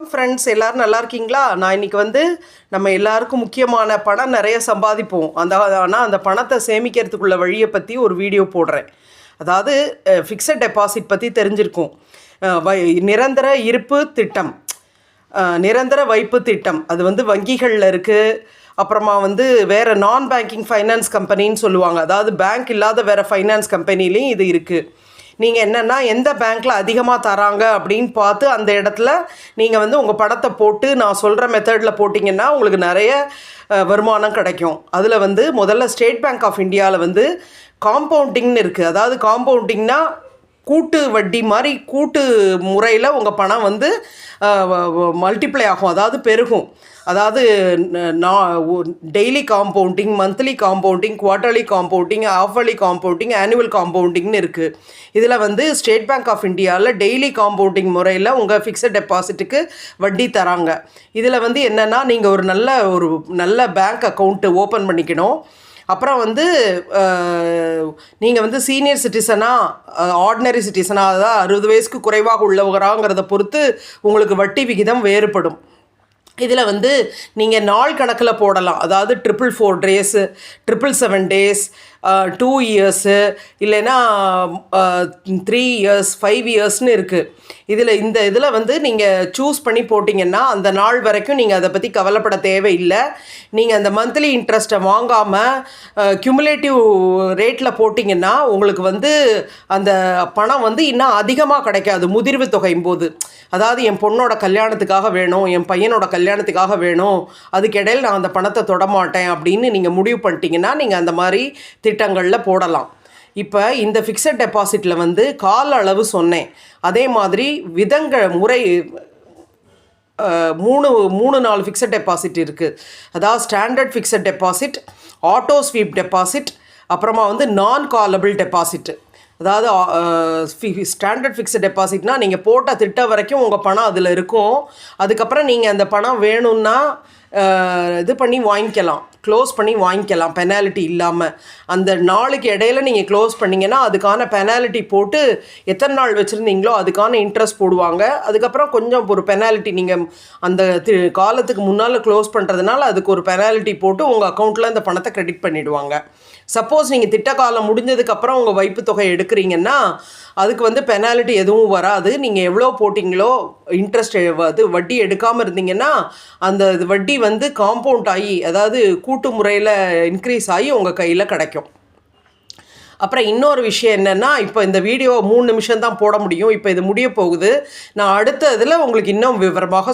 Friends எல்லோரும் நல்லா இருக்கீங்களா? நான் இன்றைக்கி நம்ம எல்லாருக்கும் முக்கியமான பணம் நிறைய சம்பாதிப்போம். ஆனால் அந்த பணத்தை சேமிக்கிறதுக்குள்ள வழியை பற்றி ஒரு வீடியோ போடுறேன். அதாவது ஃபிக்ஸட் டெபாசிட் பற்றி தெரிஞ்சிருக்கும். நிரந்தர இருப்பு திட்டம், நிரந்தர வைப்பு திட்டம் அது வங்கிகளில் இருக்குது. அப்புறமா வேறு நான் பேங்கிங் ஃபைனான்ஸ் கம்பெனின்னு சொல்லுவாங்க. அதாவது பேங்க் இல்லாத வேறு ஃபைனான்ஸ் கம்பெனிலையும் இது இருக்குது. நீங்கள் என்னென்னா எந்த பேங்க்கில் அதிகமாக தராங்க அப்படின்னு பார்த்து அந்த இடத்துல நீங்கள் உங்கள் பணத்தை போட்டு நான் சொல்கிற மெத்தடில் போட்டிங்கன்னா உங்களுக்கு நிறைய வருமானம் கிடைக்கும். அதில் முதல்ல ஸ்டேட் பேங்க் ஆஃப் இந்தியாவில் காம்பவுண்டிங்னு இருக்குது. அதாவது காம்பவுண்டிங்னா கூட்டு வட்டி மாதிரி கூட்டு முறையில் உங்கள் பணம் மல்டிப்ளை ஆகும், அதாவது பெருகும். அதாவது daily compounding, monthly compounding, quarterly compounding, half yearly compounding, annual காம்பவுண்டிங்னு இருக்குது. இதில் ஸ்டேட் பேங்க் ஆஃப் இந்தியாவில் டெய்லி காம்பவுண்டிங் முறையில் உங்கள் ஃபிக்ஸட் டெபாசிட்டுக்கு வட்டி தராங்க. இதில் என்னென்னா நீங்கள் ஒரு நல்ல பேங்க் அக்கௌண்ட்டு ஓப்பன் பண்ணிக்கணும். அப்புறம் நீங்கள் சீனியர் சிட்டிசனாக ஆர்டினரி சிட்டிசனாக, அதாவது 60 வயசுக்கு குறைவாக உள்ளவராங்கிறத பொறுத்து உங்களுக்கு வட்டி விகிதம் வேறுபடும். இதில் நீங்கள் நாள் கணக்கில் போடலாம். அதாவது 444 டேஸு, 777 டேஸ், 2 இயர்ஸு, இல்லைன்னா 3 இயர்ஸ், 5 இயர்ஸ்னு இருக்குது. இதில் நீங்கள் சூஸ் பண்ணி போட்டிங்கன்னா அந்த நாள் வரைக்கும் நீங்கள் அதை பற்றி கவலைப்பட தேவையில்லை. நீங்கள் அந்த மந்த்லி இன்ட்ரெஸ்ட்டை வாங்காமல் க்யூமுலேட்டிவ் ரேட்டில் போட்டிங்கன்னா உங்களுக்கு அந்த பணம் இன்னும் அதிகமாக கிடைக்காது முதிர்வு தொகையும் போது. அதாவது என் பொண்ணோட கல்யாணத்துக்காக வேணும், என் பையனோட கல்யாணத்துக்காக வேணும், அதுக்கிடையில் நான் அந்த பணத்தை தொடமாட்டேன் அப்படின்னு நீங்கள் முடிவு பண்ணிட்டீங்கன்னா நீங்கள் அந்த மாதிரி திட்டங்களில் போடலாம். இப்போ இந்த ஃபிக்ஸட் டெபாசிட்டில் கால அளவு சொன்னேன். அதே மாதிரி முறை 4 ஃபிக்ஸட் டெபாசிட் இருக்குது. அதாவது standard fixed deposit, auto sweep deposit, அப்புறமா நான் காலபிள் டெபாசிட்டு. அதாவது ஸ்டாண்டர்ட் ஃபிக்ஸட் டெபாசிட்னால் நீங்கள் போட்ட திட்டம் வரைக்கும் உங்கள் பணம் அதில் இருக்கும். அதுக்கப்புறம் நீங்கள் அந்த பணம் வேணும்னா இது பண்ணி வாங்கிக்கலாம், க்ளோஸ் பண்ணி வாங்கிக்கலாம் பெனால்ட்டி இல்லாமல். அந்த நாளுக்கு இடையில நீங்கள் க்ளோஸ் பண்ணிங்கன்னா அதுக்கான பெனால்ட்டி போட்டு எத்தனை நாள் வச்சுருந்தீங்களோ அதுக்கான இன்ட்ரெஸ்ட் போடுவாங்க. அதுக்கப்புறம் கொஞ்சம் ஒரு பெனால்ட்டி நீங்கள் அந்த காலத்துக்கு முன்னால் க்ளோஸ் பண்ணுறதுனால அதுக்கு ஒரு பெனால்ட்டி போட்டு உங்கள் அக்கௌண்ட்டில் அந்த பணத்தை கிரெடிட் பண்ணிவிடுவாங்க. சப்போஸ் நீங்கள் திட்டக்காலம் முடிஞ்சதுக்கப்புறம் உங்கள் வைப்பு தொகை எடுக்கிறீங்கன்னா அதுக்கு பெனால்ட்டி எதுவும் வராது. நீங்கள் எவ்வளோ போட்டிங்களோ இன்ட்ரெஸ்ட் வட்டி எடுக்காமல் இருந்தீங்கன்னா அந்த வட்டி காம்பவுண்ட் ஆகி, அதாவது கூட்டு முறையில் இன்க்ரீஸ் ஆகி உங்கள் கையில் கிடைக்கும். அப்புறம் இன்னொரு விஷயம் என்னென்னா, இப்போ இந்த வீடியோ 3 நிமிஷம் தான் போட முடியும். இப்போ இது முடிய போகுது. நான் அடுத்த இதில் உங்களுக்கு இன்னும் விவரமாக